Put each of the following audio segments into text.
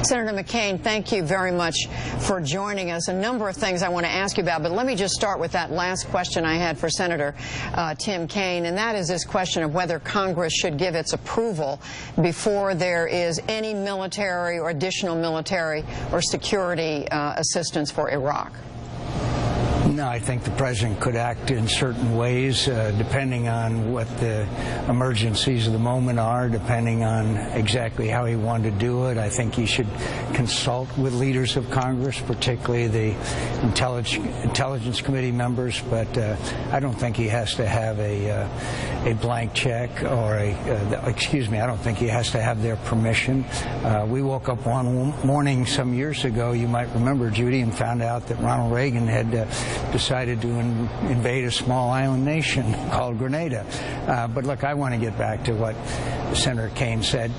Senator McCain, thank you very much for joining us. A number of things I want to ask you about, but let me just start with that last question I had for Senator Tim Kaine, and that is this question of whether Congress should give its approval before there is any military or additional military or security assistance for Iraq. No, I think the president could act in certain ways, depending on what the emergencies of the moment are, depending on exactly how he wanted to do it. I think he should consult with leaders of Congress, particularly the Intelligence Committee members, but I don't think he has to have a blank check or excuse me, I don't think he has to have their permission. We woke up one morning some years ago, you might remember, Judy, and found out that Ronald Reagan had decided to invade a small island nation called Grenada. But look, I want to get back to what Senator Kaine said.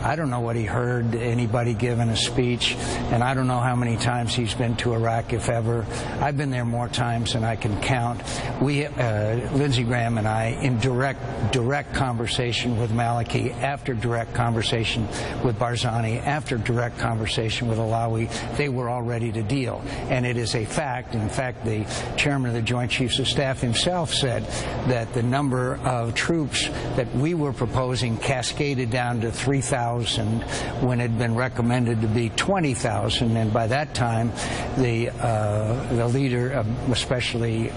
I don't know what he heard anybody give in a speech, and I don't know how many times he's been to Iraq, if ever. I've been there more times than I can count. We, Lindsey Graham and I, in direct conversation with Maliki, after direct conversation with Barzani, after direct conversation with Alawi, they were all ready to deal. And it is a fact. In fact, the chairman of the Joint Chiefs of Staff himself said that the number of troops that we were proposing cascaded down to 3,000 when it had been recommended to be 20,000. And by that time, the leader, especially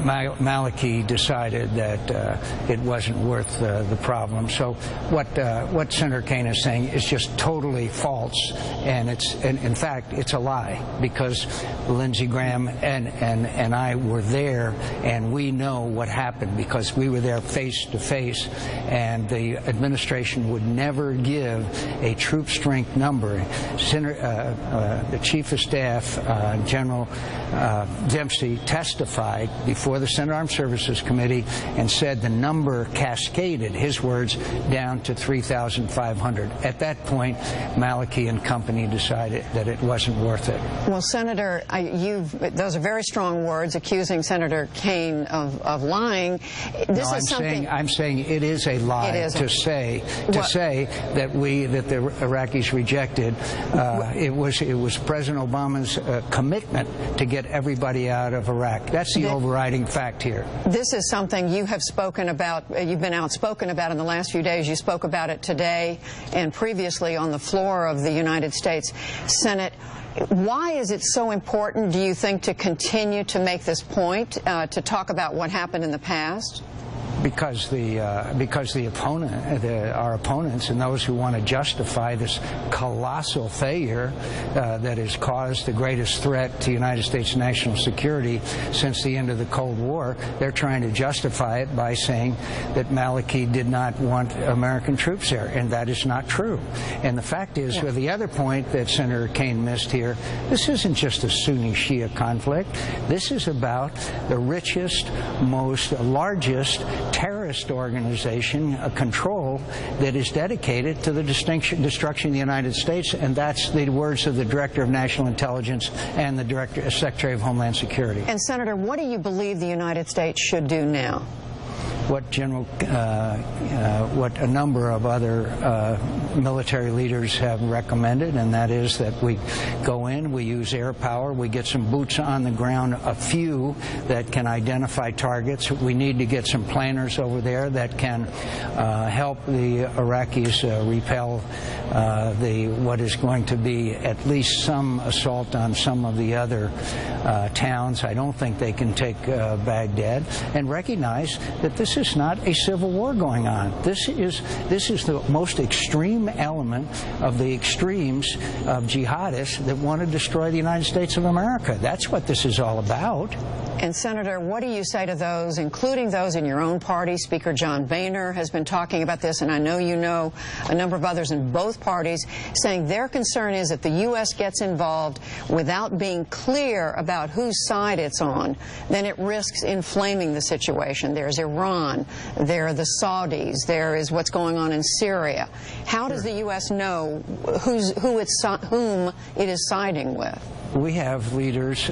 Maliki, decided that it wasn't worth the problem. So what Senator Kaine is saying is just totally false, and in fact it's a lie, because Lindsey Graham and I were there, and we know what happened because we were there face to face, and the administration would never give a troop strength number. The Chief of Staff, General Dempsey, testified before the Senate Armed Services Committee and said the number cascaded, his words, down to 3,500. At that point, Maliki and company decided that it wasn't worth it. Well, Senator, those are very strong words, accusing Senator Kaine of lying. I'm saying it is a lie to say that the Iraqis rejected. It was President Obama's commitment to get everybody out of Iraq. That's the overriding fact here. This is something you have spoken about. You've been outspoken about in the last few days. You spoke about it today and previously on the floor of the United States Senate. Why is it so important, do you think, to continue to make this point, to talk about what happened in the past? Because our opponents and those who want to justify this colossal failure that has caused the greatest threat to United States national security since the end of the Cold War, they're trying to justify it by saying that Maliki did not want American troops there, and that is not true. And the fact is, with the other point that Senator Kaine missed here, this isn't just a Sunni-Shia conflict. This is about the richest, largest terrorist organization, a control that is dedicated to the destruction of the United States, and that's the words of the Director of National Intelligence and the Secretary of Homeland Security. And Senator, what do you believe the United States should do now? What a number of other military leaders have recommended, and that is that we go in, we use air power, we get some boots on the ground, a few that can identify targets. We need to get some planners over there that can help the Iraqis repel what is going to be at least some assault on some of the other towns. I don't think they can take Baghdad, and recognize that this is not a civil war going on. This is the most extreme element of the extremes of jihadists that want to destroy the United States of America. That's what this is all about. And Senator, what do you say to those, including those in your own party? Speaker John Boehner has been talking about this, and I know you know a number of others in both parties, saying their concern is that the U.S. gets involved without being clear about whose side it's on, then it risks inflaming the situation. There's Iran, there are the Saudis, there is what's going on in Syria. How does the U.S. know whom it is siding with? we have leaders,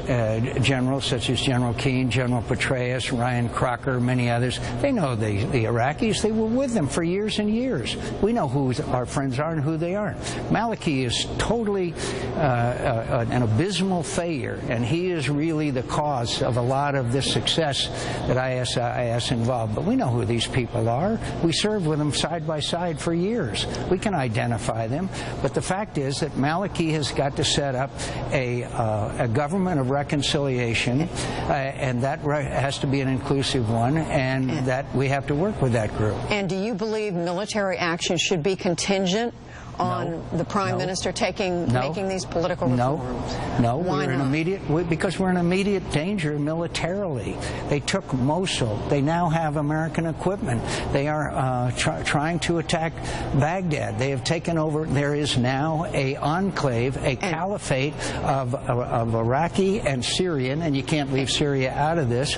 generals such as General McCain, General Petraeus, Ryan Crocker, many others. They know the Iraqis. They were with them for years and years. We know who our friends are and who they aren't. Maliki is totally an abysmal failure, and he is really the cause of a lot of this success that ISIS involved. But we know who these people are. We served with them side by side for years. We can identify them. But the fact is that Maliki has got to set up a government of reconciliation, and that has to be an inclusive one, and that we have to work with that group. And do you believe military action should be contingent on the Prime Minister making these political reforms? No. Why not? Because we're in immediate danger militarily. They took Mosul. They now have American equipment. They are trying to attack Baghdad. They have taken over. There is now a enclave, a caliphate of Iraqi and Syrian, and you can't leave Syria out of this,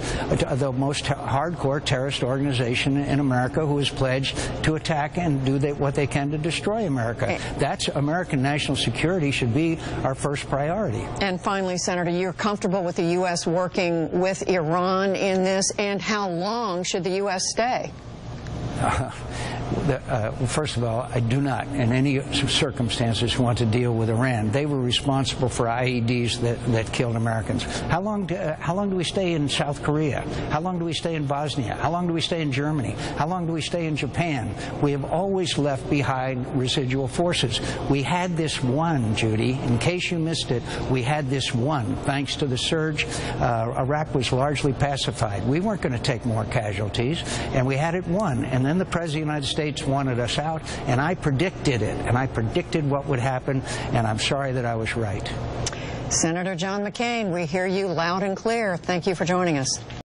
the most hardcore terrorist organization in America, who has pledged to attack and do what they can to destroy America. That's American national security should be our first priority. And finally, Senator, you're comfortable with the U.S. working with Iran in this, and how long should the U.S. stay? First of all, I do not, in any circumstances, want to deal with Iran. They were responsible for IEDs that killed Americans. How long do we stay in South Korea? How long do we stay in Bosnia? How long do we stay in Germany? How long do we stay in Japan? We have always left behind residual forces. We had this one, Judy. In case you missed it, we had this one. Thanks to the surge, Iraq was largely pacified. We weren't going to take more casualties, and we had it won. And then the President of the United States wanted us out, and I predicted it, and I predicted what would happen, and I'm sorry that I was right. Senator John McCain, we hear you loud and clear. Thank you for joining us.